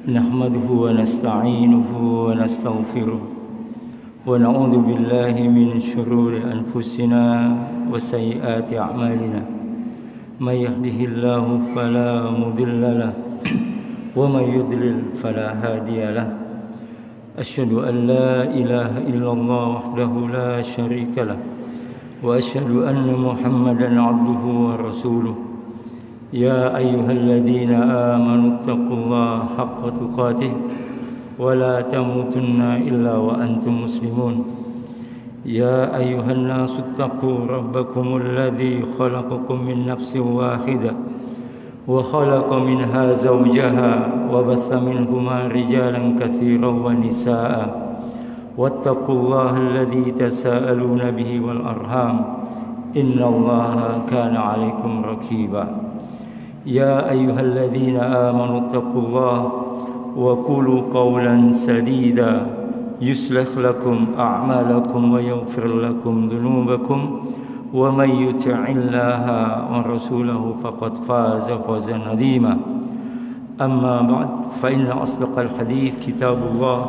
نحمده ونستعينه ونستغفره ونعوذ بالله من شرور أنفسنا وسيئات أعمالنا من يهده الله فلا مضل له ومن يضلل فلا هادي له أشهد أن لا إله إلا الله وحده لا شريك له وأشهد أن محمدا عبده ورسوله يا أيها الذين آمنوا اتقوا الله حق تقاته ولا تموتن إلا وأنتم مسلمون يا أيها الناس اتقوا ربكم الذي خلقكم من نفس واحدة وخلق منها زوجها وبث منهما رجالا كثيرا ونساء واتقوا الله الذي تساءلون به والأرحام إن الله كان عليكم رقيبا يا أيها الذين آمنوا اتقوا الله وقولوا قولا سديدا يصلح لكم أعمالكم ويغفر لكم ذنوبكم ومن يطع الله ورسوله فقد فاز فوزا عظيما أما بعد فإن أصدق الحديث كتاب الله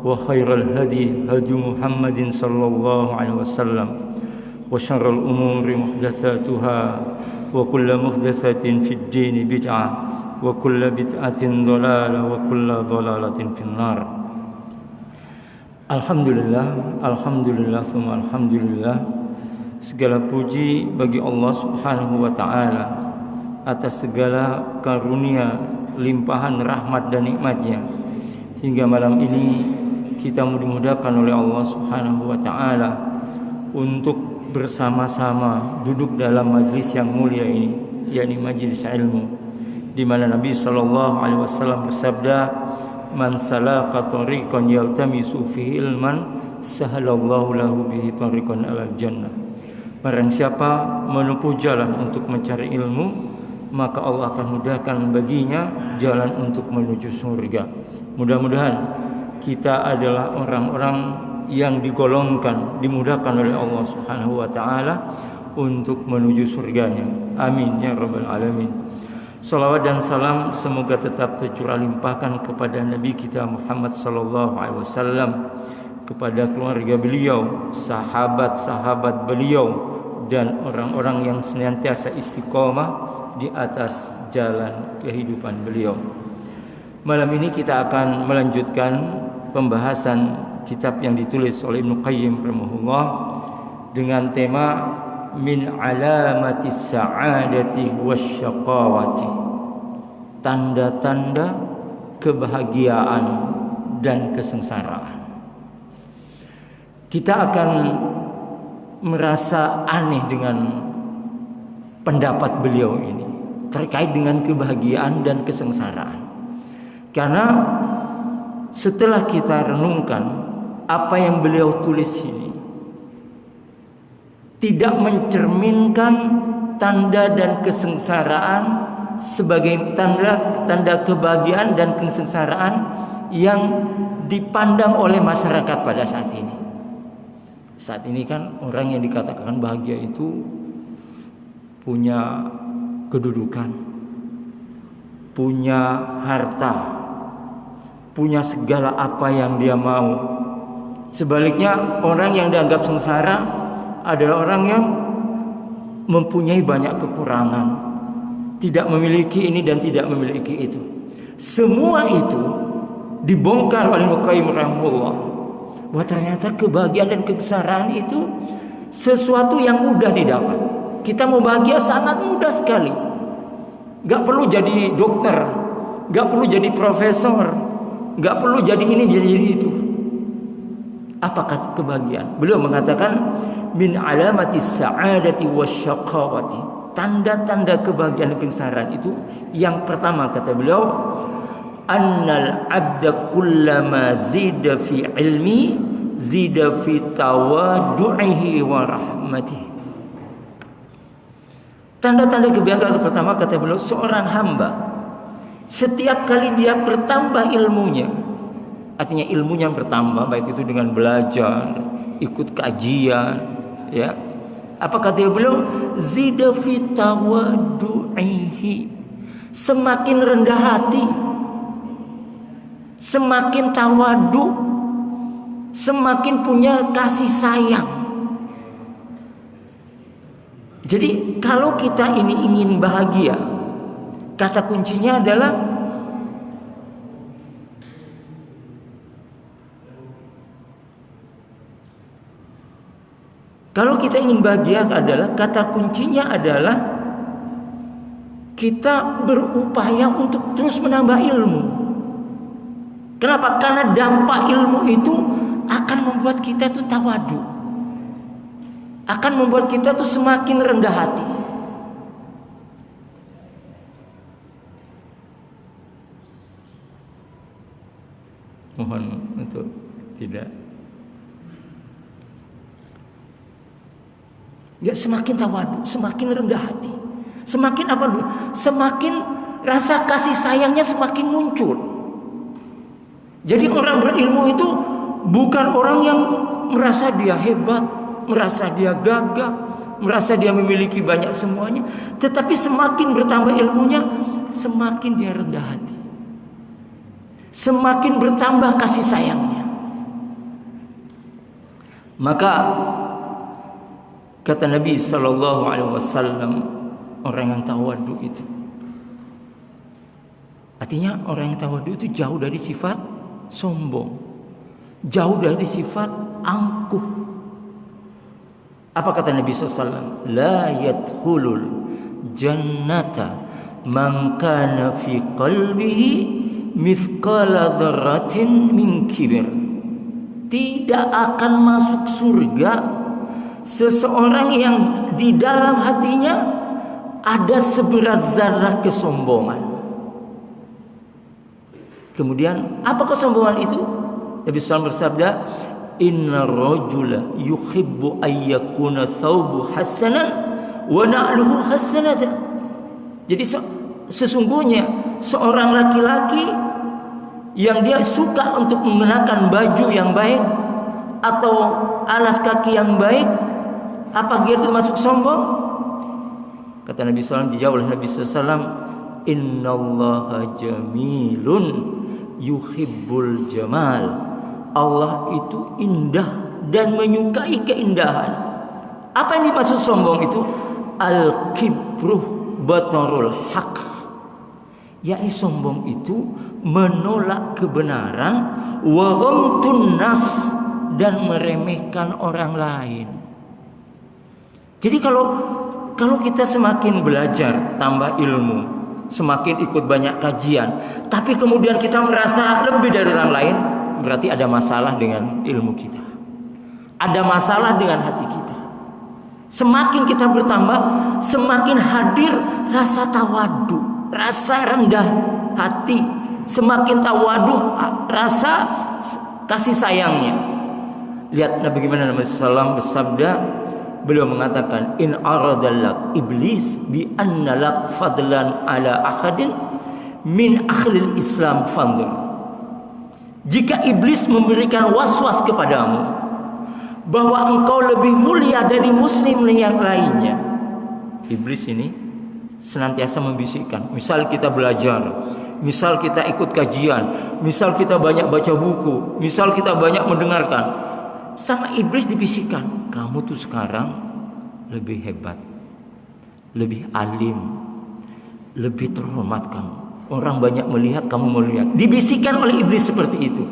وخير الهدي هدي محمد صلى الله عليه وسلم وشر الأمور محدثاتها وكل محدثة في الدين بدعة وكل بدعة ضلالة وكل ضلالة في النار. Alhamdulillah, summa alhamdulillah. Segala puji bagi Allah Subhanahu wa taala atas segala karunia, limpahan rahmat dan nikmat-Nya. Hingga malam ini kita dimudahkan oleh Allah Subhanahu wa taala untuk bersama-sama duduk dalam majlis yang mulia ini, yakni majlis ilmu, di mana Nabi sallallahu alaihi wasallam bersabda, "Man salaka tariqan yaltamisu fihi ilman, sahalallahu lahu bihi tariqan alal jannah." Barang siapa menempuh jalan untuk mencari ilmu, maka Allah akan mudahkan baginya jalan untuk menuju surga. Mudah-mudahan kita adalah orang-orang yang digolongkan, dimudahkan oleh Allah Subhanahu wa taala untuk menuju surganya. Amin ya rabbal alamin. Salawat dan salam semoga tetap tercurah limpahkan kepada Nabi kita Muhammad sallallahu alaihi wasallam, kepada keluarga beliau, sahabat-sahabat beliau, dan orang-orang yang senantiasa istiqomah di atas jalan kehidupan beliau. Malam ini kita akan melanjutkan pembahasan kitab yang ditulis oleh Ibnu Qayyim rahimahullah dengan tema min alamatis sa'adati wasyaqawati, tanda-tanda kebahagiaan dan kesengsaraan. Kita akan merasa aneh dengan pendapat beliau ini terkait dengan kebahagiaan dan kesengsaraan, karena setelah kita renungkan apa yang beliau tulis ini tidak mencerminkan tanda dan kesengsaraan sebagai tanda kebahagiaan dan kesengsaraan yang dipandang oleh masyarakat pada saat ini. Saat ini kan orang yang dikatakan bahagia itu punya kedudukan, punya harta, punya segala apa yang dia mau. Sebaliknya, orang yang dianggap sengsara adalah orang yang mempunyai banyak kekurangan, tidak memiliki ini dan tidak memiliki itu. Semua itu dibongkar oleh Ibnu Qayyim rahimahullah, bahwa ternyata kebahagiaan dan kesengsaraan itu sesuatu yang mudah didapat. Kita mau bahagia sangat mudah sekali. Gak perlu jadi dokter, gak perlu jadi profesor, gak perlu jadi ini jadi itu. Apakah kebahagiaan? Beliau mengatakan min alamatis sa'adati wasyaqawati, tanda-tanda kebahagiaan dan kesengsaraan itu yang pertama kata beliau, annal abda kullama zida fi ilmi zida fi tawadu'ihi wa rahmatihi. Tanda-tanda kebahagiaan pertama kata beliau, seorang hamba setiap kali dia bertambah ilmunya, artinya ilmunya bertambah, baik itu dengan belajar, ikut kajian, ya. Apa kata beliau? Zida fi tawadu'ihi, semakin rendah hati. semakin tawadu, semakin punya kasih sayang. Jadi kalau kita ini ingin bahagia, kata kuncinya adalah kata kuncinya adalah kita berupaya untuk terus menambah ilmu. Kenapa? Karena dampak ilmu itu akan membuat kita itu tawadu, akan membuat kita tuh semakin rendah hati. Mohon untuk tidak. Ya, semakin tawadu, semakin rendah hati, semakin apa dulu? Semakin rasa kasih sayangnya semakin muncul. Jadi orang berilmu itu bukan orang yang merasa dia hebat, merasa dia gagah, merasa dia memiliki banyak semuanya, tetapi semakin bertambah ilmunya, semakin dia rendah hati, semakin bertambah kasih sayangnya. Maka kata Nabi sallallahu alaihi wasallam, orang yang tawadu itu, artinya orang yang tawadu itu jauh dari sifat sombong, jauh dari sifat angkuh. Apa kata Nabi SAW? La yadkhulul jannata man kana fi qalbihi mithqala dzarratin min kibir. Tidak akan masuk surga seseorang yang di dalam hatinya ada seberat zarah kesombongan. Kemudian apa kesombongan itu? Nabi SAW bersabda, Inna rajula yuhibbu ayyakuna thawbu hasanan wa na'luhu hasanatan. Jadi sesungguhnya seorang laki-laki yang dia suka untuk mengenakan baju yang baik atau alas kaki yang baik, apa dia itu masuk sombong? Kata Nabi SAW, dijawab oleh Nabi SAW, Innallaha jamilun yuhibbul jamal. Allah itu indah dan menyukai keindahan. Apa yang dimaksud sombong itu? Al-kibruh batarul haq. Yakni sombong itu menolak kebenaran, wa ghamtun nas, dan meremehkan orang lain. Jadi kalau kita semakin belajar, tambah ilmu, semakin ikut banyak kajian, tapi kemudian kita merasa lebih dari orang lain, berarti ada masalah dengan ilmu kita, ada masalah dengan hati kita. Semakin kita bertambah, semakin hadir rasa tawadu, rasa rendah hati, semakin tawadu, rasa kasih sayangnya. Lihat Nabi bagaimana Nabi SAW bersabda, beliau mengatakan, in aradalak iblis bi anna lak fadlan ala ahadin min akhlil Islam fandur. Jika iblis memberikan was-was kepadamu bahwa engkau lebih mulia dari muslim yang lainnya, iblis ini senantiasa membisikkan. Misal kita belajar, misal kita ikut kajian, misal kita banyak baca buku, misal kita banyak mendengarkan, sama iblis dibisikkan, kamu tuh sekarang lebih hebat, lebih alim, lebih terhormat kamu. Orang banyak melihat, kamu melihat. Dibisikkan oleh iblis seperti itu.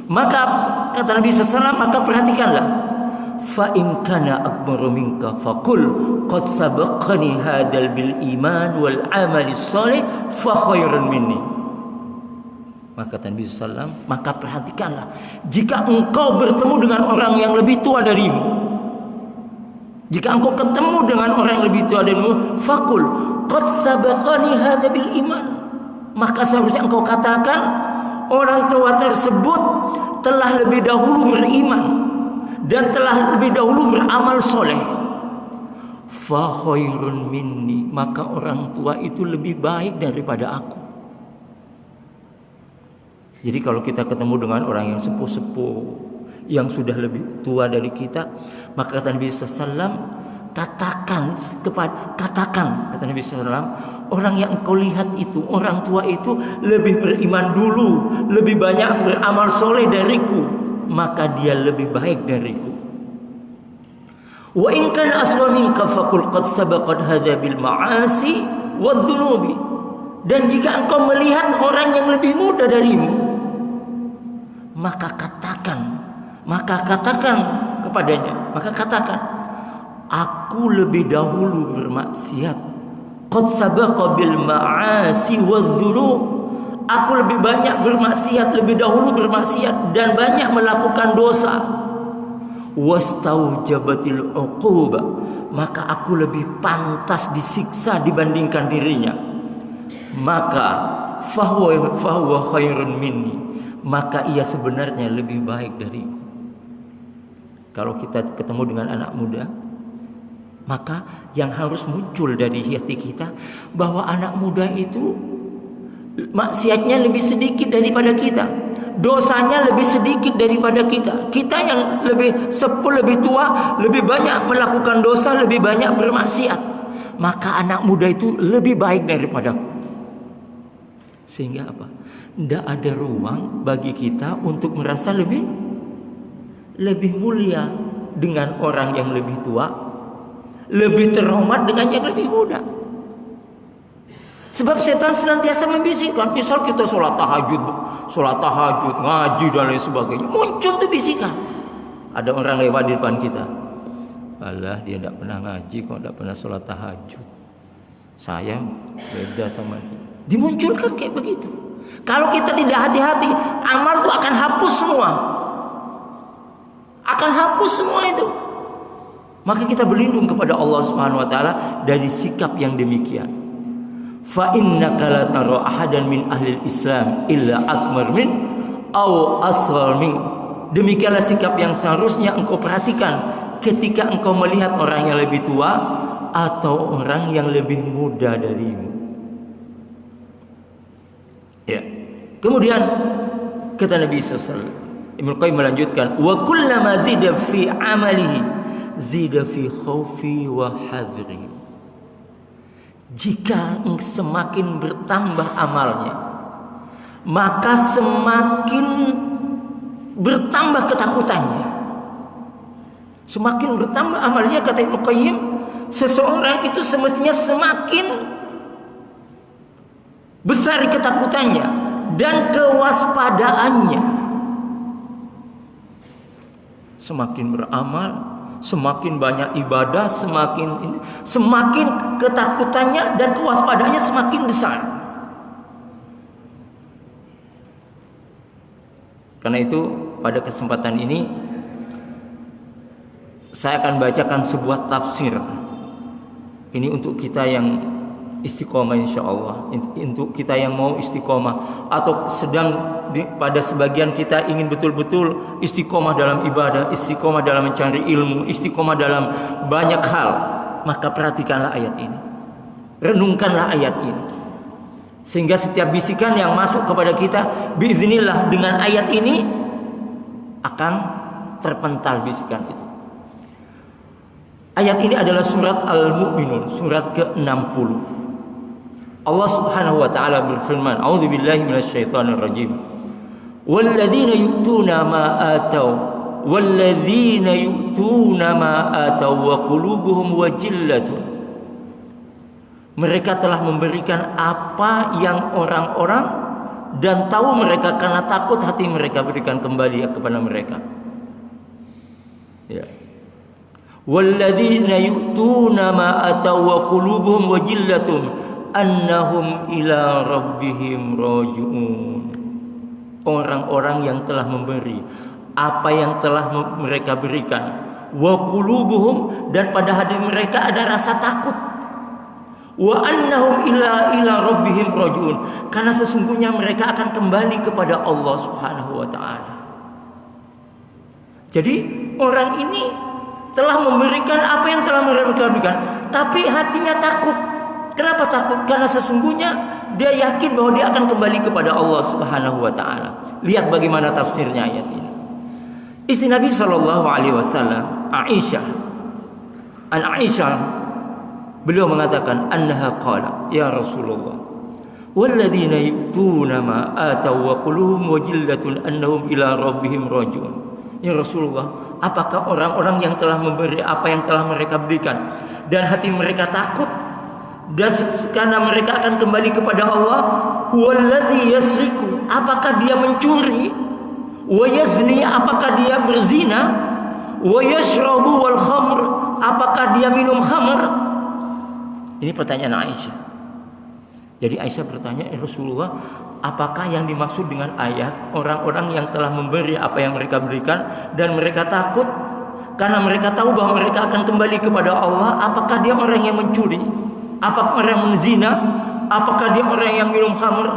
Maka kata Nabi SAW, maka perhatikanlah. Fa in kana akbaru minka faqul qad sabaqani hadal bil iman wal amali shalih fa khairun minni. Maka kata Nabi SAW, maka perhatikanlah, jika engkau bertemu dengan orang yang lebih tua darimu, jika engkau ketemu dengan orang yang lebih tua darimu, faqul qad sabaqani hadal bil iman, maka seharusnya engkau katakan, orang tua tersebut telah lebih dahulu beriman dan telah lebih dahulu beramal soleh. Fa khairun minni, maka orang tua itu lebih baik daripada aku. Jadi kalau kita ketemu dengan orang yang sepuh-sepuh, yang sudah lebih tua dari kita, maka kata Nabi SAW, katakan kata Nabi SAW, orang yang engkau lihat itu, orang tua itu lebih beriman dulu, lebih banyak beramal soleh dariku, maka dia lebih baik dariku. Wa in kana aswa minka faqul qad sabaqat hadza bil ma'asi wadh-dhunubi. Dan jika engkau melihat orang yang lebih muda darimu, maka katakan kepadanya, aku lebih dahulu bermaksiat. Qad sabaqa bil ma'asi wadh-dhunub. Aku lebih banyak bermaksiat, lebih dahulu bermaksiat dan banyak melakukan dosa. Wastaujabatil uqubah. Maka aku lebih pantas disiksa dibandingkan dirinya. Maka fahuwa khairun minni. Maka ia sebenarnya lebih baik dariku. Kalau kita ketemu dengan anak muda, maka yang harus muncul dari hati kita bahwa anak muda itu maksiatnya lebih sedikit daripada kita, dosanya lebih sedikit daripada kita. Kita yang lebih sepuh, lebih tua, lebih banyak melakukan dosa, lebih banyak bermaksiat. Maka anak muda itu lebih baik daripadaku. Sehingga apa? Tidak ada ruang bagi kita untuk merasa lebih mulia dengan orang yang lebih tua, lebih terhormat dengan yang lebih muda. Sebab setan senantiasa membisikkan. Misal kita sholat tahajud, ngaji dan lain sebagainya, muncul tuh bisikan. Ada orang lewat di depan kita, alah dia tidak pernah ngaji kok, tidak pernah sholat tahajud, saya beda sama dia. Dimunculkan kayak begitu. Kalau kita tidak hati-hati, amal itu akan hapus semua. Akan hapus semua itu. Maka kita berlindung kepada Allah Subhanahu wa taala dari sikap yang demikian. Fa innaka la tara ahadan min ahli Islam illa akmar min aw asghar min. Demikianlah sikap yang seharusnya engkau perhatikan ketika engkau melihat orang yang lebih tua atau orang yang lebih muda darimu. Ya. Kemudian kata Nabi SAW, Ibnu Qayyim melanjutkan, wa kullama zida fi amalihi zida fi khaufi wa hadri. Jika semakin bertambah amalnya, maka semakin bertambah ketakutannya. Semakin bertambah amalnya, kata Ibnu Qayyim, seseorang itu semestinya semakin besar ketakutannya dan kewaspadaannya. Semakin beramal, semakin banyak ibadah, semakin ketakutannya dan kewaspadaannya semakin besar. Karena itu pada kesempatan ini saya akan bacakan sebuah tafsir. Ini untuk kita yang istiqomah, insyaallah, untuk kita yang mau istiqomah atau sedang pada sebagian kita ingin betul-betul istiqomah dalam ibadah, istiqomah dalam mencari ilmu, istiqomah dalam banyak hal, maka perhatikanlah ayat ini, renungkanlah ayat ini, sehingga setiap bisikan yang masuk kepada kita biiznillah dengan ayat ini akan terpental bisikan itu. Ayat ini adalah surat Al-Mu'minun, surat ke-60. Allah Subhanahu wa taala berfirman, a'udzubillahi minasyaitonir rajim. Walladzina yu'tuna ma atau wa qulubuhum wajillatun. Mereka telah memberikan apa yang orang-orang dan tahu mereka karena takut hati mereka berikan kembali kepada mereka. Ya. Walladzina yu'tuna ma atau wa qulubuhum wajillatun annahum ila rabbihim raji'un. Orang-orang yang telah memberi apa yang telah mereka berikan, wa qulubuhum, dan pada hati mereka ada rasa takut, wa annahum ila rabbihim raji'un, karena sesungguhnya mereka akan kembali kepada Allah Subhanahu wa taala. Jadi orang ini telah memberikan apa yang telah mereka berikan, tapi hatinya takut. Kenapa takut? Karena sesungguhnya dia yakin bahwa dia akan kembali kepada Allah Subhanahu wa taala. Lihat bagaimana tafsirnya ayat ini. Istri Nabi sallallahu alaihi wasallam, Aisyah An Aisyah, beliau mengatakan, annaha qala, ya Rasulullah, walladzina yu'tuna ma ataw wa quluhum wajillatun annahum ila rabbihim raji'un. Ya Rasulullah, apakah orang-orang yang telah memberi apa yang telah mereka berikan dan hati mereka takut dan karena mereka akan kembali kepada Allah? Huwallazi yasriku, apakah dia mencuri? Wa yazni, apakah dia berzina? Wa yashrabu wal khamr, apakah dia minum khamr? Ini pertanyaan Aisyah. Jadi Aisyah bertanya, Rasulullah, apakah yang dimaksud dengan ayat orang-orang yang telah memberi apa yang mereka berikan dan mereka takut karena mereka tahu bahwa mereka akan kembali kepada Allah? Apakah dia orang yang mencuri? Apakah orang yang menzina? Apakah dia orang yang minum khamr?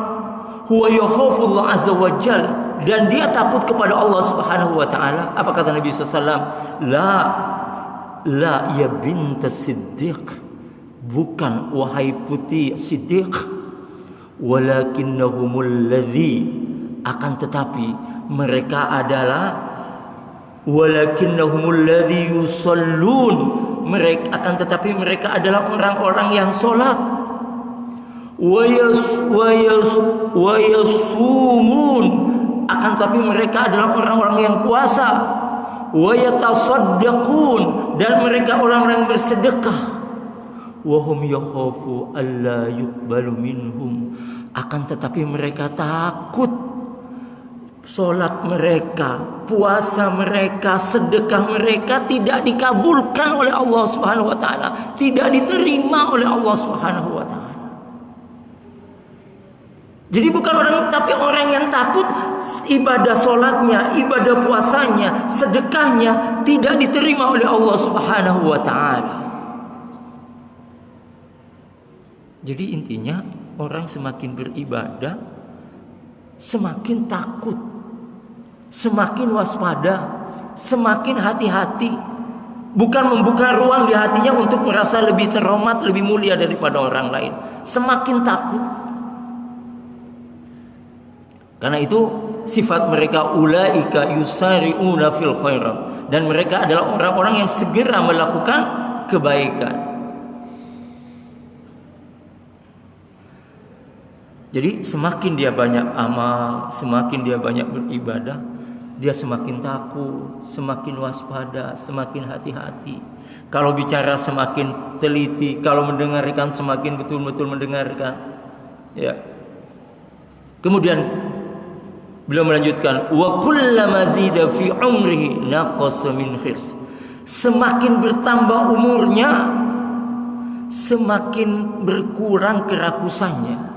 Huwa yakhafullah azza wa jal, dan dia takut kepada Allah Subhanahu wa taala. Apa kata Nabi sallallahu alaihi wasallam? La ya bintas Siddiq, bukan wahai putri Siddiq, walakinnahumul ladzi, akan tetapi mereka adalah walakinnahumul ladzi yusallun, mereka akan tetapi mereka adalah orang-orang yang salat, wa yasumun, akan tetapi mereka adalah orang-orang yang puasa, wa yatasaddaqun, dan mereka orang-orang yang bersedekah, wa hum yakhafu alla yuqbalu minhum, akan tetapi mereka takut salat mereka, puasa mereka, sedekah mereka tidak dikabulkan oleh Allah Subhanahu wa taala, tidak diterima oleh Allah Subhanahu wa taala. Jadi bukan orang, tapi orang yang takut ibadah solatnya, ibadah puasanya, sedekahnya tidak diterima oleh Allah Subhanahu wa taala. Jadi intinya orang semakin beribadah semakin takut, semakin waspada, semakin hati-hati. Bukan membuka ruang di hatinya untuk merasa lebih terhormat, lebih mulia daripada orang lain. Semakin takut. Karena itu sifat mereka ulaika yusari'una fil khairat, dan mereka adalah orang-orang yang segera melakukan kebaikan. Jadi semakin dia banyak amal, semakin dia banyak beribadah, dia semakin takut, semakin waspada, semakin hati-hati. Kalau bicara semakin teliti, kalau mendengarkan semakin betul-betul mendengarkan. Ya. Kemudian beliau melanjutkan, wa kullama zida fi umrihi naqasa min khirs. Semakin bertambah umurnya, semakin berkurang kerakusannya.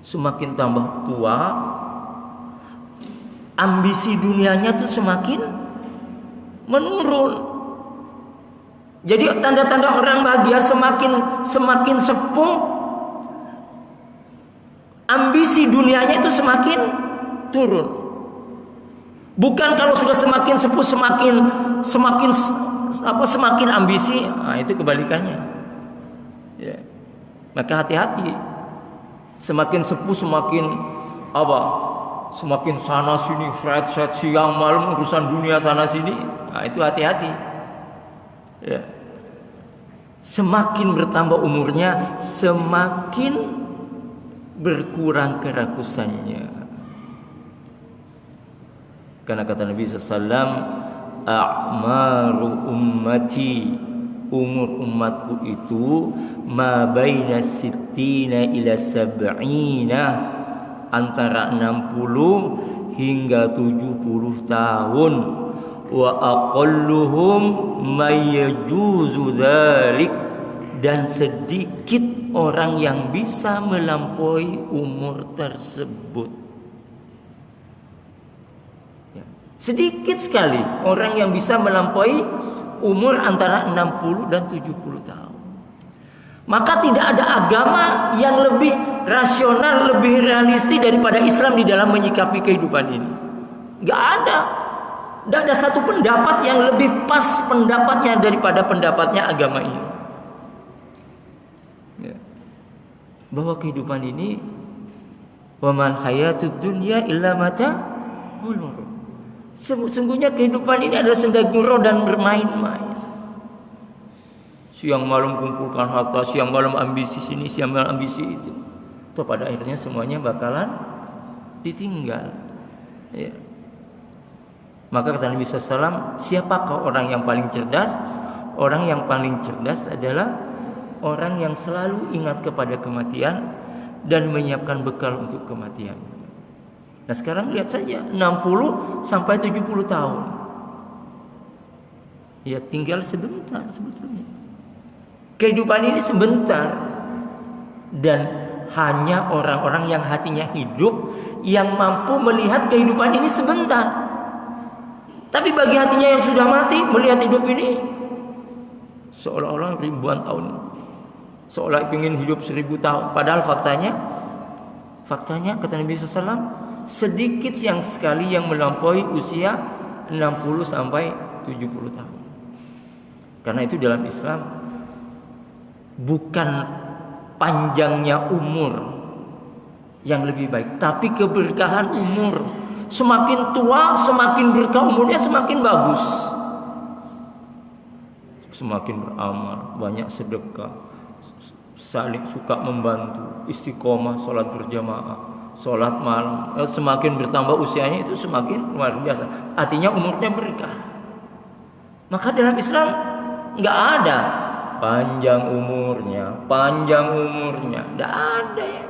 Semakin tambah tua, ambisi dunianya tuh semakin menurun. Jadi tanda-tanda orang bahagia semakin sepuh, ambisi dunianya itu semakin turun. Bukan kalau sudah semakin sepuh semakin ambisi, nah itu kebalikannya. Ya. Maka hati-hati. Semakin sepuh semakin semakin sana sini, fret siang malam urusan dunia sana sini. Nah itu hati-hati. Ya. Semakin bertambah umurnya, semakin berkurang kerakusannya. Karena kata Nabi SAW, a'maru ummati, umur umatku itu ma baina sittina ila sab'ina, antara 60 hingga 70 tahun. Wa aqalluhum may yajuzu dzalik, dan sedikit orang yang bisa melampaui umur tersebut. Ya. Sedikit sekali orang yang bisa melampaui umur antara 60 dan 70 tahun. Maka tidak ada agama yang lebih rasional, lebih realistis daripada Islam di dalam menyikapi kehidupan ini. Gak ada. Tidak ada satu pendapat yang lebih pas pendapatnya daripada pendapatnya agama ini. Ya. Bahwa kehidupan ini, wa man hayatud dunya illa mata'ul. Sesungguhnya kehidupan ini adalah senda gurau dan bermain-main. Siang malam kumpulkan harta, siang malam ambisi sini, siang malam ambisi itu. Toh pada akhirnya semuanya bakalan ditinggal. Ya. Maka kata Nabi SAW, siapakah orang yang paling cerdas? Orang yang paling cerdas adalah orang yang selalu ingat kepada kematian dan menyiapkan bekal untuk kematian. Nah sekarang lihat saja, 60 sampai 70 tahun. Ya tinggal sebentar sebetulnya. Kehidupan ini sebentar. Dan hanya orang-orang yang hatinya hidup yang mampu melihat kehidupan ini sebentar. Tapi bagi hatinya yang sudah mati, melihat hidup ini seolah-olah ribuan tahun, seolah ingin hidup 1000 tahun. Padahal faktanya kata Nabi SAW, sedikit yang sekali yang melampaui usia 60 sampai 70 tahun. Karena itu dalam Islam bukan panjangnya umur yang lebih baik, tapi keberkahan umur. Semakin tua, semakin berkah umurnya, semakin bagus. Semakin beramal, banyak sedekah, saling suka membantu, istiqomah, sholat berjamaah, sholat malam. Semakin bertambah usianya itu semakin luar biasa. Artinya umurnya berkah. Maka dalam Islam nggak ada panjang umurnya, nggak ada ya.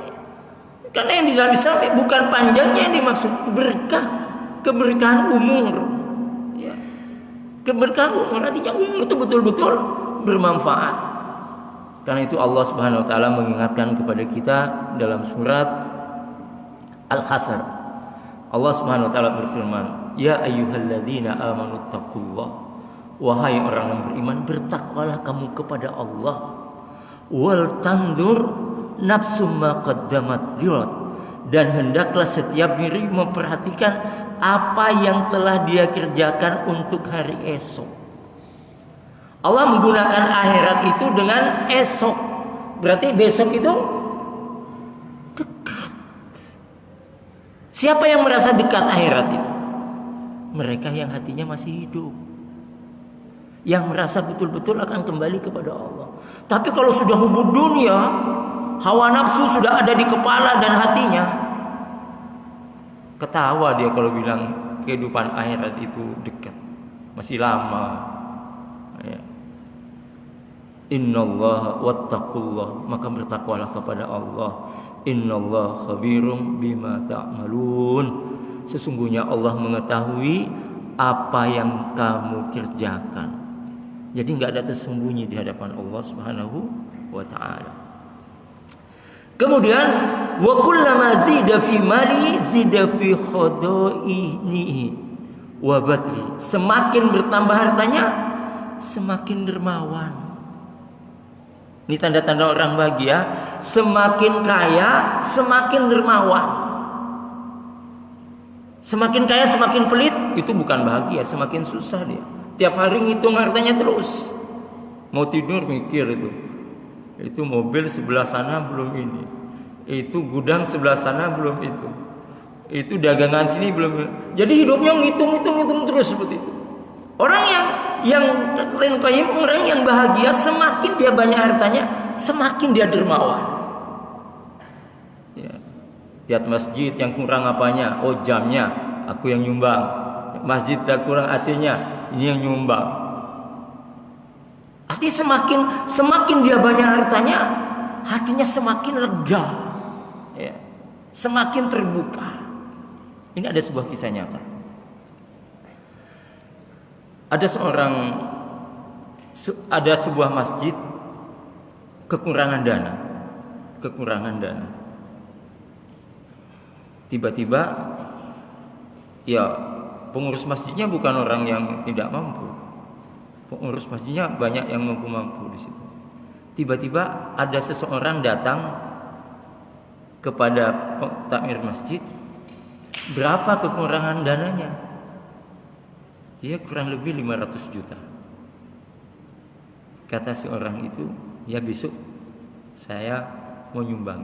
Karena yang di dalam Islam bukan panjangnya yang dimaksud, berkah, keberkahan umur. Ya. Keberkahan umur artinya umur itu betul-betul bermanfaat. Karena itu Allah Subhanahu Wa Taala mengingatkan kepada kita dalam surat Al-Hasr. Allah Subhanahu Wa Taala berfirman, Ya ayyuhalladzina amanu taqullah. Wahai orang yang beriman, bertakwalah kamu kepada Allah. Wal tandur nafsum ma qaddamat liwat, dan hendaklah setiap diri memperhatikan apa yang telah dia kerjakan untuk hari esok. Allah menggunakan akhirat itu dengan esok. Berarti besok itu dekat. Siapa yang merasa dekat akhirat itu? Mereka yang hatinya masih hidup, yang merasa betul-betul akan kembali kepada Allah. Tapi kalau sudah hubud dunia, hawa nafsu sudah ada di kepala dan hatinya, ketawa dia kalau bilang kehidupan akhirat itu dekat, masih lama. Ya. Innallaha wattaqullah, maka bertakwalah kepada Allah. Innallaha khabirum bima ta'malun. Sesungguhnya Allah mengetahui apa yang kamu kerjakan. Jadi nggak ada tersembunyi di hadapan Allah Subhanahu wa Ta'ala. Kemudian wa kullama zida fi mali zida fi khadaihi wa batli. Semakin bertambah hartanya, semakin dermawan. Ini tanda-tanda orang bahagia. Semakin kaya, semakin dermawan. Semakin kaya, semakin pelit, itu bukan bahagia, semakin susah dia. Tiap hari ngitung hartanya terus. Mau tidur mikir itu. Itu mobil sebelah sana belum ini. Itu gudang sebelah sana belum itu. Itu dagangan sini belum. Jadi hidupnya ngitung terus seperti itu. Orang yang orang yang bahagia, semakin dia banyak hartanya, semakin dia dermawan. Ya. Lihat masjid yang kurang apanya? Oh jamnya, aku yang nyumbang. Masjid yang kurang AC-nya, ini yang nyumbang. Arti semakin dia banyak hartanya, hatinya semakin lega, ya. Semakin terbuka. Ini ada sebuah kisah nyata. Ada sebuah masjid kekurangan dana. Tiba-tiba ya pengurus masjidnya bukan orang yang tidak mampu. Pengurus masjidnya banyak yang mampu di situ. Tiba-tiba ada seseorang datang kepada takmir masjid. Berapa kekurangan dananya? Dia kurang lebih 500 juta. Kata si orang itu, ya besok saya mau nyumbang.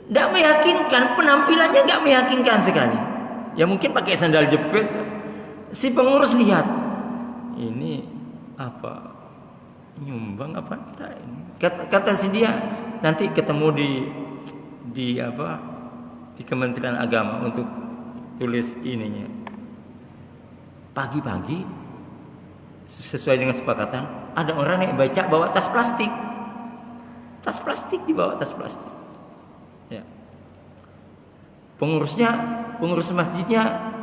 Tidak meyakinkan, penampilannya tidak meyakinkan sekali. Ya mungkin pakai sandal jepit. Si pengurus lihat, ini apa? Nyumbang apa enggak ini? Kata si dia, nanti ketemu di Kementerian Agama untuk tulis ininya. Pagi-pagi sesuai dengan kesepakatan, ada orang yang baca bawa tas plastik. Tas plastik dibawa tas plastik. Ya. Pengurus masjidnya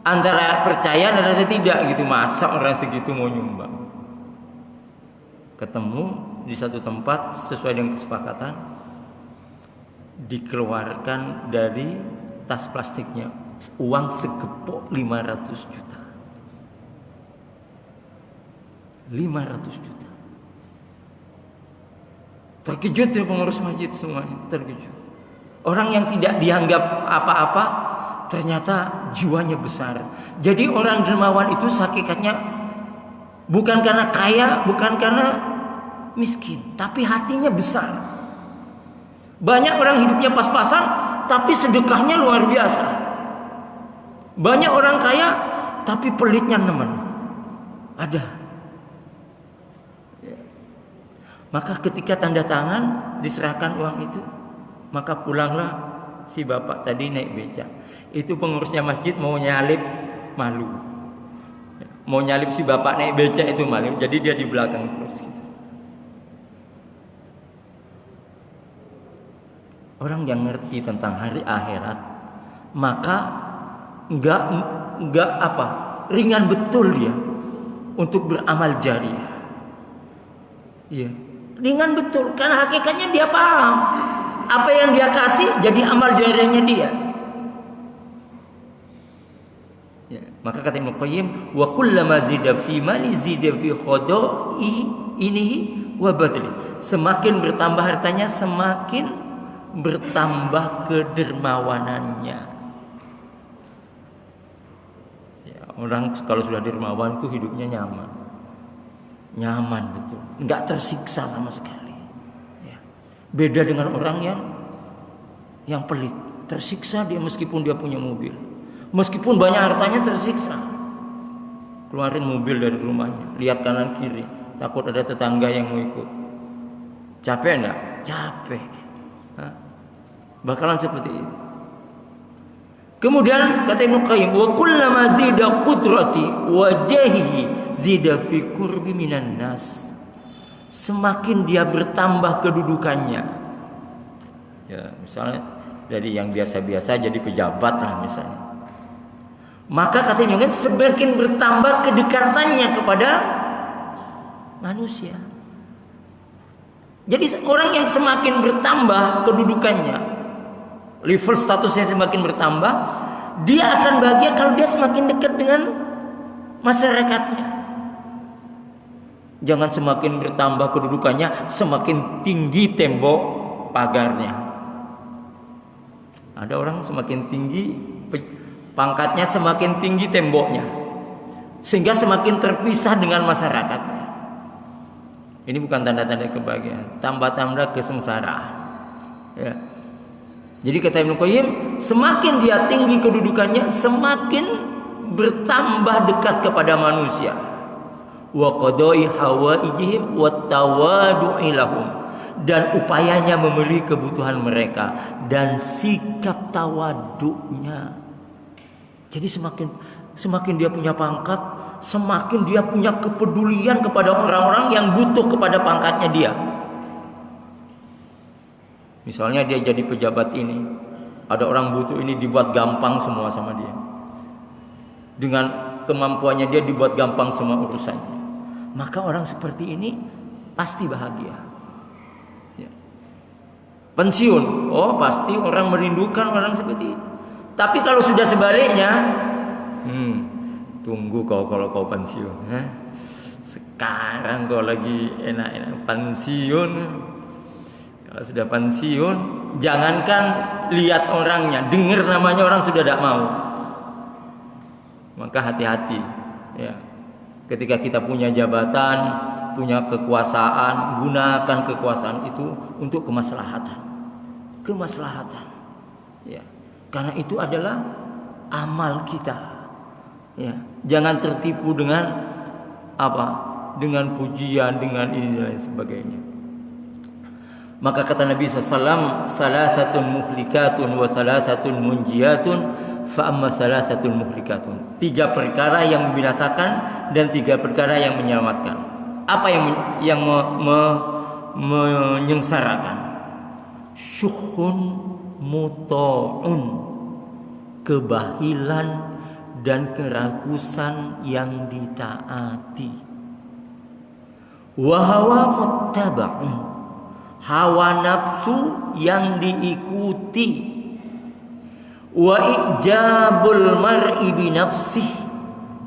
antara percaya dan ada tidak gitu. Masa orang segitu mau nyumbang? Ketemu di satu tempat sesuai dengan kesepakatan, dikeluarkan dari tas plastiknya uang segepok 500 juta. 500 juta. Terkejut ya pengurus masjid semuanya, terkejut. Orang yang tidak dianggap apa-apa ternyata jiwanya besar. Jadi orang dermawan itu hakikatnya bukan karena kaya, bukan karena miskin, tapi hatinya besar. Banyak orang hidupnya pas-pasan, tapi sedekahnya luar biasa. Banyak orang kaya, tapi pelitnya nemen. Ada. Maka ketika tanda tangan diserahkan uang itu, maka pulanglah si bapak tadi naik becak. Itu pengurusnya masjid mau nyalip, malu. Mau nyalip si bapak naik becak itu malu. Jadi dia di belakang terus gitu. Orang yang ngerti tentang hari akhirat, maka enggak ringan betul dia untuk beramal jariah. Iya, ringan betul karena hakikatnya dia paham apa yang dia kasih jadi amal jariahnya dia. Ya, maka kata Ibnu Qayyim, wa kullama zida fi mali zida fi khada'i inihi wa badli. Semakin bertambah hartanya, semakin bertambah kedermawanannya. Ya, orang kalau sudah dermawan itu hidupnya nyaman betul, nggak tersiksa sama sekali. Ya. Beda dengan orang yang pelit, tersiksa dia meskipun dia punya mobil, meskipun banyak hartanya tersiksa. Keluarin mobil dari rumahnya, lihat kanan kiri, takut ada tetangga yang mau ikut. Capek enggak? Capek. Bakalan seperti itu. Kemudian kata Ibnu Qayyim, wa kullama zida qudrati wa jahihi zida fi qurbi minan nas. Semakin dia bertambah kedudukannya. Ya, misalnya dari yang biasa-biasa jadi pejabat lah misalnya. Maka kata Ibnu Qayyim semakin bertambah kedekatannya kepada manusia. Jadi orang yang semakin bertambah kedudukannya, level statusnya semakin bertambah, dia akan bahagia kalau dia semakin dekat dengan masyarakatnya. Jangan semakin bertambah kedudukannya, semakin tinggi tembok pagarnya. Ada orang semakin tinggi pangkatnya, semakin tinggi temboknya, sehingga semakin terpisah dengan masyarakatnya. Ini bukan tanda-tanda kebahagiaan, tanda-tanda kesengsaraan. Ya. Jadi kata Ibnu Qayyim, semakin dia tinggi kedudukannya, semakin bertambah dekat kepada manusia. Wa qada'i hawaijihim wa tawadu'i lahum, dan upayanya memenuhi kebutuhan mereka dan sikap tawaduknya. Jadi semakin dia punya pangkat, semakin dia punya kepedulian kepada orang-orang yang butuh kepada pangkatnya dia. Misalnya dia jadi pejabat ini, ada orang butuh ini, dibuat gampang semua sama dia. Dengan kemampuannya dia dibuat gampang semua urusannya. Maka orang seperti ini pasti bahagia. Ya. Pensiun, oh pasti orang merindukan orang seperti ini. Tapi kalau sudah sebaliknya, tunggu kalau kau pensiun. Sekarang kau lagi enak-enak pensiun. Kalau sudah pensiun, jangankan lihat orangnya, dengar namanya orang sudah tidak mau. Maka hati-hati. Ya. Ketika kita punya jabatan, punya kekuasaan, gunakan kekuasaan itu untuk kemaslahatan. Kemaslahatan. Ya. Karena itu adalah amal kita. Ya. Jangan tertipu dengan dengan pujian, dengan ini dan lain sebagainya. Maka kata Nabi SAW, salasatun muhlikatun wa salasatun munjiyatun, fa amma salasatun muhlikatun. 3 perkara yang membinasakan dan 3 perkara yang menyelamatkan. Apa yang menyengsarakan? Syuhun muta'un, kebahilan dan kerakusan yang ditaati. Wa hawa muttaba'un, hawa nafsu yang diikuti. Wa ijabul mar'i bi nafsih,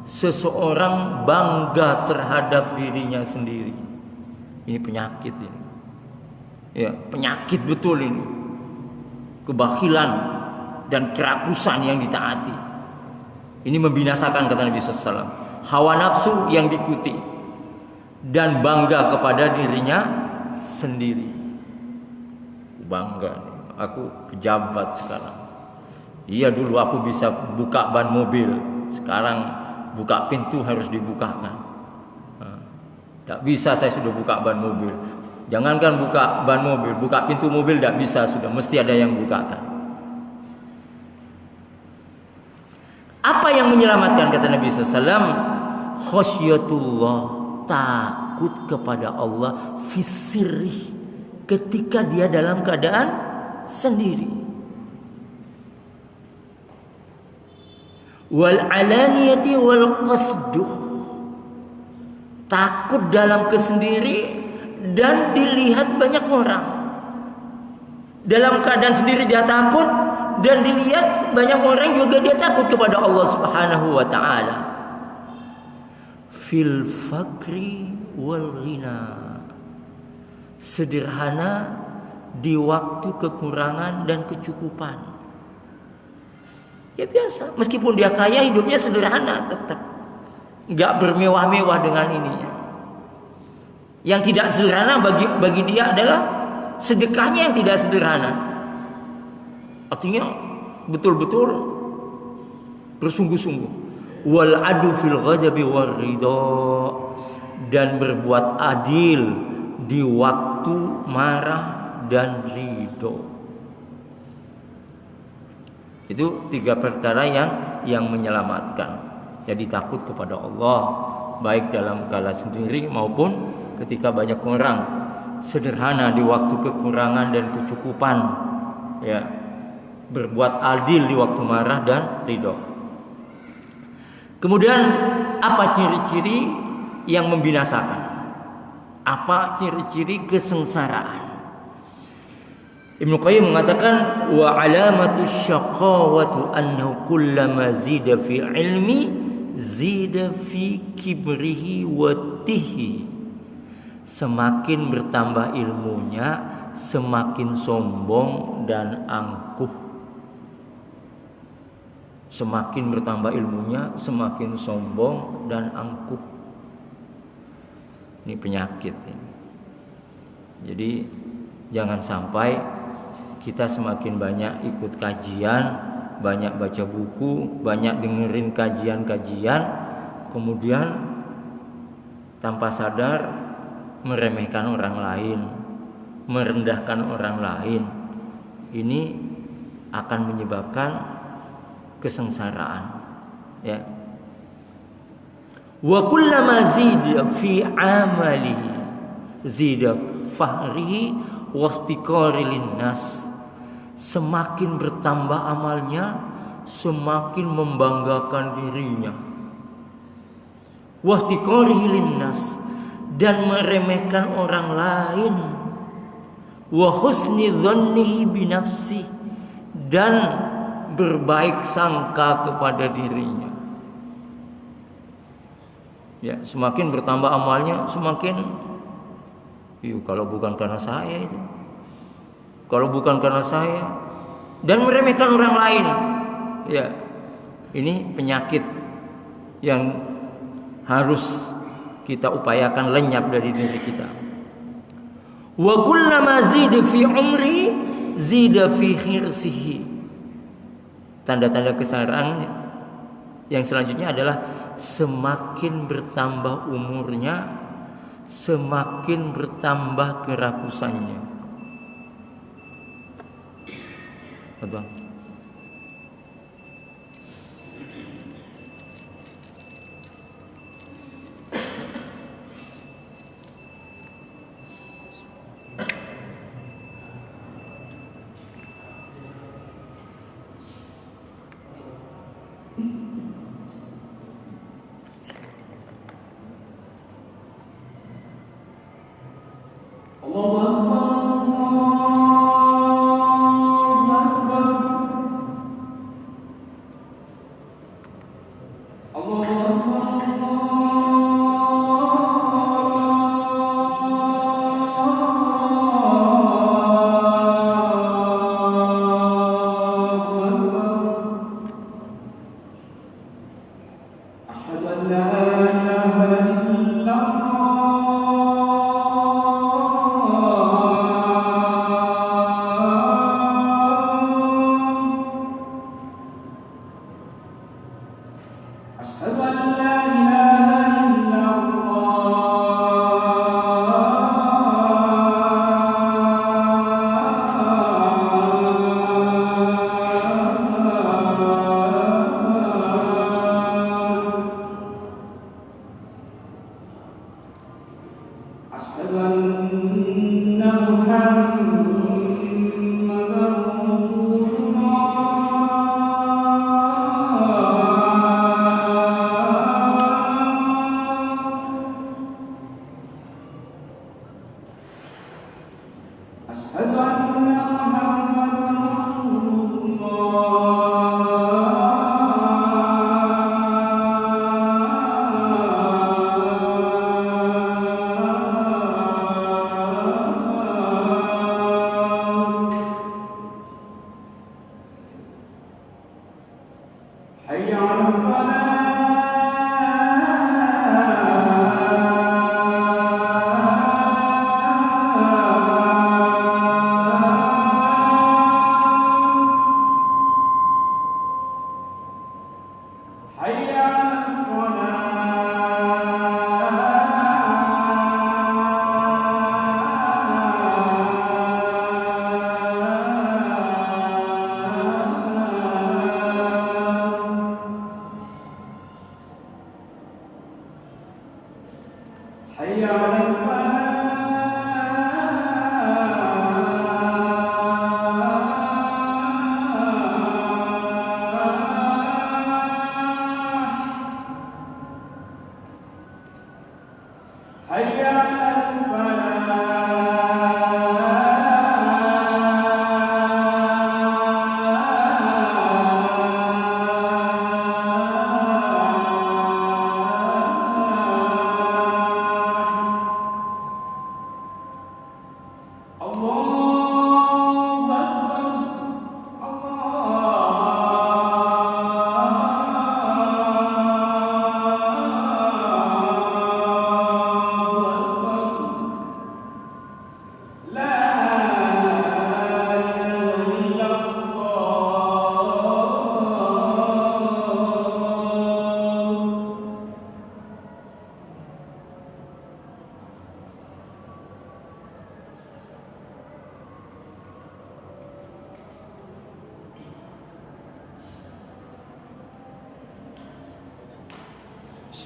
seseorang bangga terhadap dirinya sendiri. Ini penyakit ini. Ya, penyakit betul ini. Kebahilan dan kerakusan yang ditaati. Ini membinasakan kata Nabi SAW. Hawa nafsu yang diikuti dan bangga kepada dirinya sendiri. Bangga, aku pejabat sekarang. Iya, dulu aku bisa buka ban mobil, sekarang buka pintu harus dibukakan. Tidak bisa saya sudah buka ban mobil. Jangankan buka ban mobil, buka pintu mobil tidak bisa, sudah mesti ada yang bukakan. Apa yang menyelamatkan kata Nabi SAW? Khasyatullah, takut kepada Allah fisirih, ketika dia dalam keadaan sendiri. Wal alaniyati wal qasduh, takut dalam kesendiri dan dilihat banyak orang. Dalam keadaan sendiri dia takut dan dilihat banyak orang juga dia takut kepada Allah Subhanahu wa taala. Fil fakri wal ghina, sederhana di waktu kekurangan dan kecukupan. Ya biasa, meskipun dia kaya hidupnya sederhana tetap, enggak bermewah-mewah dengan ininya. Yang tidak sederhana bagi dia adalah sedekahnya yang tidak sederhana. Artinya betul-betul bersungguh-sungguh. Wal adu fil ghadabi war ridha, dan berbuat adil di waktu marah dan ridho. Itu 3 perkara yang menyelamatkan. Jadi takut kepada Allah, baik dalam kala sendiri maupun ketika banyak orang. Sederhana di waktu kekurangan dan kecukupan. Ya, berbuat adil di waktu marah dan ridho. Kemudian apa ciri-ciri yang membinasakan? Apa ciri-ciri kesengsaraan? Ibnu Qayyim mengatakan, wa alamatus syaqawatu annahu kullama zida fi ilmi zida fi kibrihi wa tihi. Semakin bertambah ilmunya, semakin sombong dan angkuh. Semakin bertambah ilmunya, semakin sombong dan angkuh. Ini penyakit ini. Jadi jangan sampai kita semakin banyak ikut kajian, banyak baca buku, banyak dengerin kajian-kajian, kemudian tanpa sadar meremehkan orang lain, merendahkan orang lain. Ini akan menyebabkan kesengsaraan. Ya. Wa kullama zida fi amalihi zida fahrihi wa ihtiqari linnas. Semakin bertambah amalnya, semakin membanggakan dirinya. Wa ihtiqarihi linnas, dan meremehkan orang lain. Wa husni dzannihi bi nafsi, dan berbaik sangka kepada dirinya. Ya, semakin bertambah amalnya, semakin kalau bukan karena saya itu. Kalau bukan karena saya, dan meremehkan orang lain. Ya. Ini penyakit yang harus kita upayakan lenyap dari diri kita. Wa kullama zida fi umri zida fi khirsihi. Tanda-tanda kesengsaraan yang selanjutnya adalah semakin bertambah umurnya, semakin bertambah kerakusannya. Betul.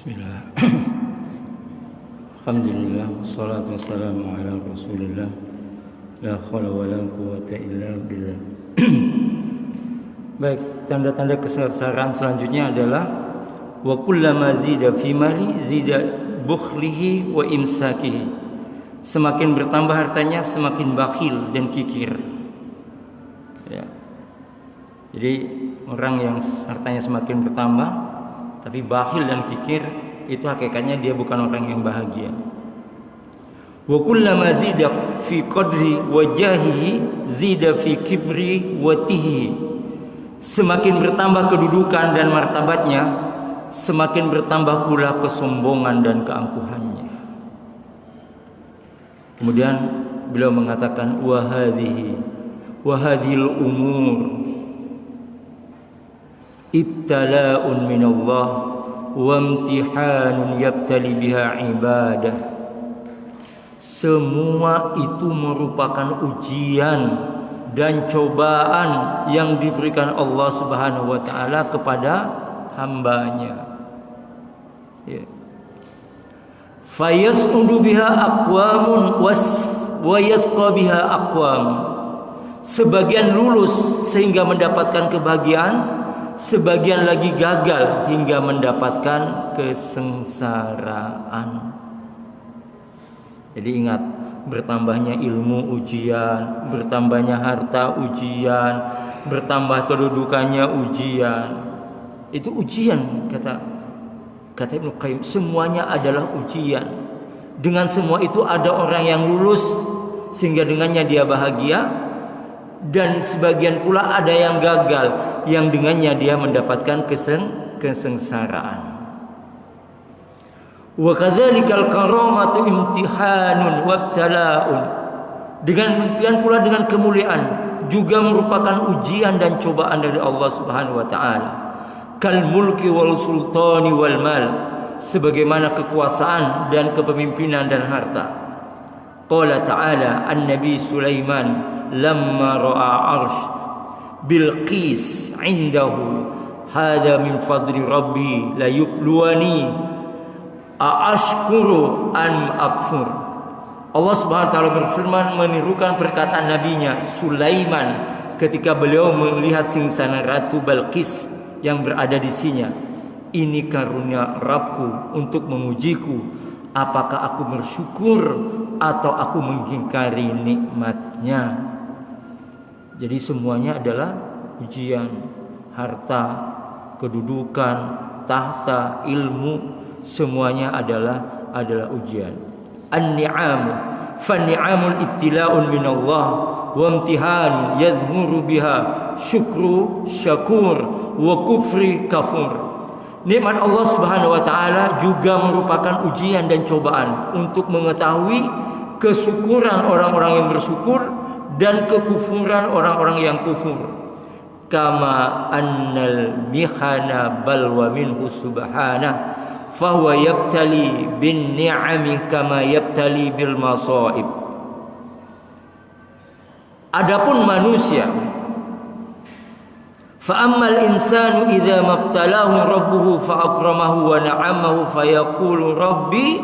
Bismillah. Alhamdulillah, wassalatu wassalamu ala Rasulillah. La haula wala quwwata illa billah. Baik, tanda-tanda kesesaran selanjutnya adalah wa kullama zida fi mali zida bukhlihi wa imsakihi. Semakin bertambah hartanya, semakin bakhil dan kikir. Ya. Jadi orang yang hartanya semakin bertambah tapi bakhil dan kikir, itu hakikatnya dia bukan orang yang bahagia. Wa kullama zida fi qadri wajahihi zida fi kibri watihi. Semakin bertambah kedudukan dan martabatnya, semakin bertambah pula kesombongan dan keangkuhannya. Kemudian beliau mengatakan wa hadhil umur ibtala'un minallah wa imtihanun yabtali biha ibadah. semua itu merupakan ujian dan cobaan yang diberikan Allah Subhanahu wa taala kepada hambanya. Ya. Fayas'udu biha aqwamun wa yasqa biha aqwamun. Sebagian lulus sehingga mendapatkan kebahagiaan, sebagian lagi gagal hingga mendapatkan kesengsaraan. Jadi ingat, bertambahnya ilmu ujian, bertambahnya harta ujian, bertambah kedudukannya ujian. Itu ujian, kata Ibnu Qayyim, semuanya adalah ujian. Dengan semua itu ada orang yang lulus sehingga dengannya dia bahagia, dan sebagian pula ada yang gagal yang dengannya dia mendapatkan kesengsaraan. Wa kadzalikal karamatu imtihanun wabtala'un. Dengan demikian pula dengan kemuliaan juga merupakan ujian dan cobaan dari Allah Subhanahu wa taala. Kal mulki wal sultani wal mal, sebagaimana kekuasaan dan kepemimpinan dan harta. Qala ta'ala an-nabi Sulaiman lamma ra'a arsh Bilqis indahu hadha min fadli rabbi la yubluwani a'ashkuru an akfur. Allah Subhanahu wa taala berfirman menirukan perkataan nabinya Sulaiman ketika beliau melihat singsana Ratu Balqis yang berada di sini. Ini karunia Rabbku untuk mengujiku, apakah aku bersyukur atau aku mengingkari nikmatnya. Jadi semuanya adalah ujian. Harta, kedudukan, tahta, ilmu, semuanya adalah ujian. An-ni'amu fan-ni'amul ibtila'un minallah wa imtihan yadhmuru biha syukru syakur wa kufri kafur. Nikmat Allah Subhanahu wa taala juga merupakan ujian dan cobaan untuk mengetahui kesyukuran orang-orang yang bersyukur dan kekufuran orang-orang yang kufur. Kama annal mihana balwa minhu subhanahu fahuwa yabtali bin ni'ami kama yabtali bil masaib. Adapun manusia, fa ammal insanu idza mabtalahu rabbuhu fa akramahu wa na'amahu fa yaqulu rabbi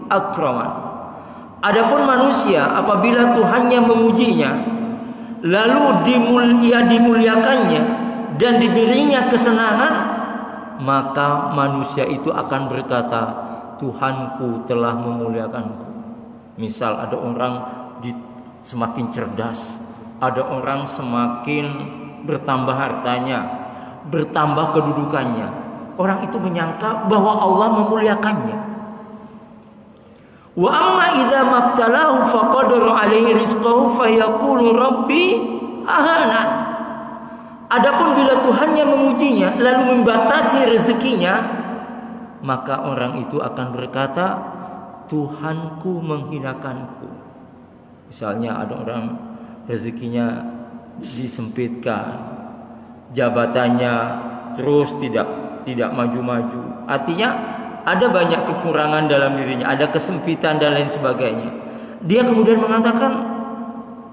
akraman. Adapun manusia apabila Tuhannya mengujinya lalu dimuliakannya dan diberinya kesenangan, maka manusia itu akan berkata, Tuhanku telah memuliakanku. Misal ada orang semakin cerdas, ada orang semakin bertambah hartanya, bertambah kedudukannya. Orang itu menyangka bahwa Allah memuliakannya. Wa amma idza mabtalahu faqadara alaihi rizqahu fayaqulu rabbi ahanan. Adapun bila Tuhannya mengujinya lalu membatasi rezekinya, maka orang itu akan berkata, Tuhanku menghinakanku. Misalnya ada orang rezekinya disempitkan, jabatannya terus tidak maju-maju. Artinya ada banyak kekurangan dalam dirinya, ada kesempitan dan lain sebagainya. Dia kemudian mengatakan,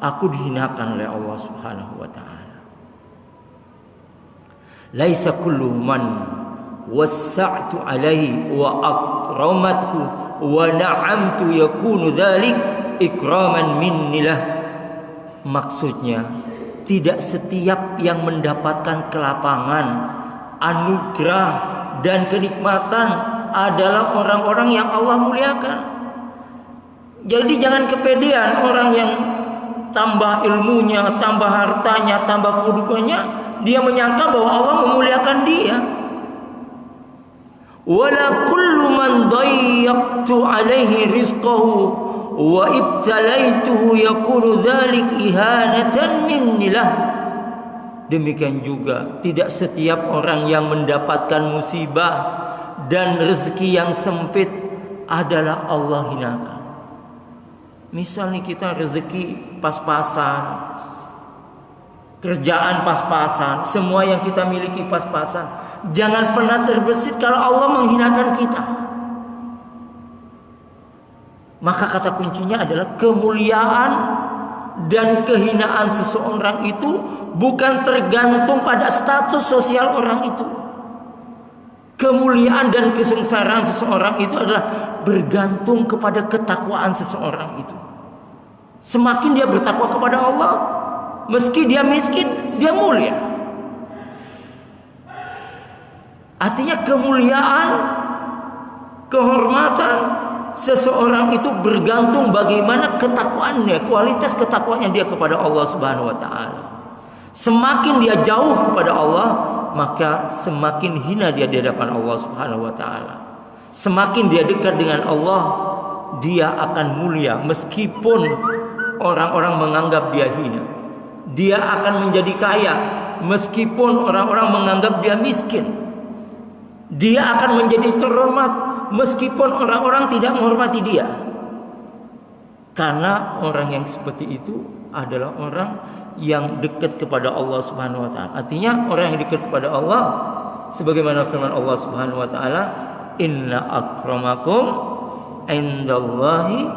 aku dihinakan oleh Allah Subhanahu wa taala. Laisa kullu man wassa'tu alaihi wa akramathu wa na'amtu yakunu dzalik ikraman minnilah. Maksudnya, tidak setiap yang mendapatkan kelapangan, anugerah dan kenikmatan adalah orang-orang yang Allah muliakan. Jadi jangan kepedean orang yang tambah ilmunya, tambah hartanya, tambah kedudukannya, dia menyangka bahwa Allah memuliakan dia. Wala kullu man dayyaqtu alaihi rizqahu wa ibtalaituhu yaqulu dzalik ihanatan minnilah. Demikian juga tidak setiap orang yang mendapatkan musibah dan rezeki yang sempit adalah Allah hinakan. Misalnya kita rezeki pas-pasan, kerjaan pas-pasan, semua yang kita miliki pas-pasan, jangan pernah terbesit kalau Allah menghinakan kita. Maka kata kuncinya adalah kemuliaan dan kehinaan seseorang itu bukan tergantung pada status sosial orang itu. Kemuliaan dan kesengsaraan seseorang itu adalah bergantung kepada ketakwaan seseorang itu. Semakin dia bertakwa kepada Allah, meski dia miskin, dia mulia. Artinya kemuliaan, kehormatan seseorang itu bergantung bagaimana ketakwaannya, kualitas ketakwaannya dia kepada Allah Subhanahu wa taala. Semakin dia jauh kepada Allah, maka semakin hina dia di hadapan Allah Subhanahu wa taala. Semakin dia dekat dengan Allah, dia akan mulia meskipun orang-orang menganggap dia hina. Dia akan menjadi kaya meskipun orang-orang menganggap dia miskin. Dia akan menjadi terhormat meskipun orang-orang tidak menghormati dia. Karena orang yang seperti itu adalah orang yang dekat kepada Allah Subhanahu wa taala. Artinya orang yang dekat kepada Allah sebagaimana firman Allah Subhanahu wa taala, "Inna akramakum indallahi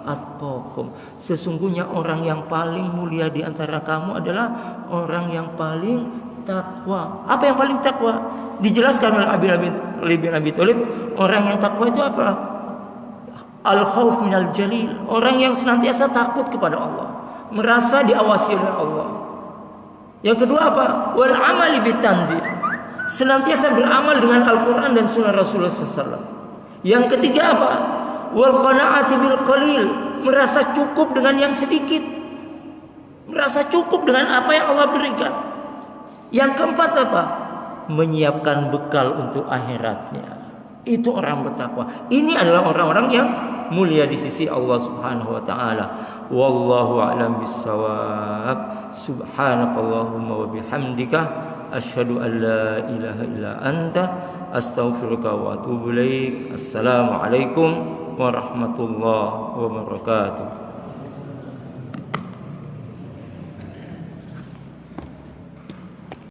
atqakum." Sesungguhnya orang yang paling mulia di antara kamu adalah orang yang paling takwa. Apa yang paling takwa? Dijelaskan oleh Ali bin Abi Thalib, orang yang takwa itu apa? Al-khauf minal jalil, orang yang senantiasa takut kepada Allah, merasa diawasi oleh Allah. Yang kedua apa? Wal amali bitanzil, senantiasa beramal dengan Al-Quran dan Sunnah Rasulullah SAW. Yang ketiga apa? Wal qanaati bil qalil, merasa cukup dengan yang sedikit, merasa cukup dengan apa yang Allah berikan. Yang keempat apa? Menyiapkan bekal untuk akhiratnya. Itu orang bertakwa. Ini adalah orang-orang yang mulia di sisi Allah Subhanahu wa taala. Wallahu a'lam bissawab. Subhanakallahumma wa bihamdika asyhadu an la ilaha illa anta astaghfiruka wa atubu ilaik. Assalamualaikum warahmatullahi wabarakatuh.